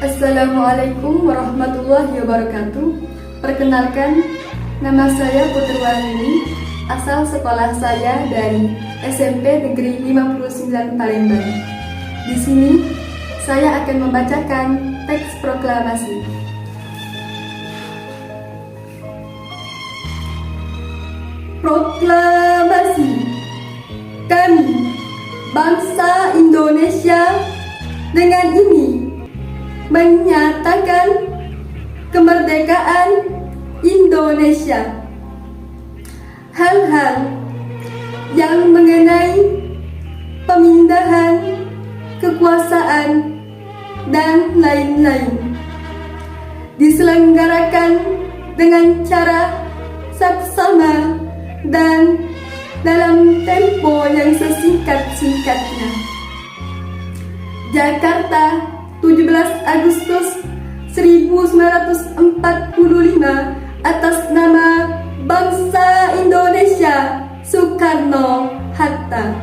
Assalamualaikum warahmatullahi wabarakatuh. Perkenalkan, nama saya Putri Wahyuni. Asal sekolah saya dari SMP Negeri 59 Palembang. Di sini saya akan membacakan teks proklamasi. Proklamasi. Kami, bangsa Indonesia, dengan ini menyatakan kemerdekaan Indonesia. Hal-hal yang mengenai pemindahan kekuasaan dan lain-lain diselenggarakan dengan cara saksama dan dalam tempo yang sesingkat-singkatnya. Jakarta, 17 Agustus 1945, atas nama bangsa Indonesia, Soekarno-Hatta.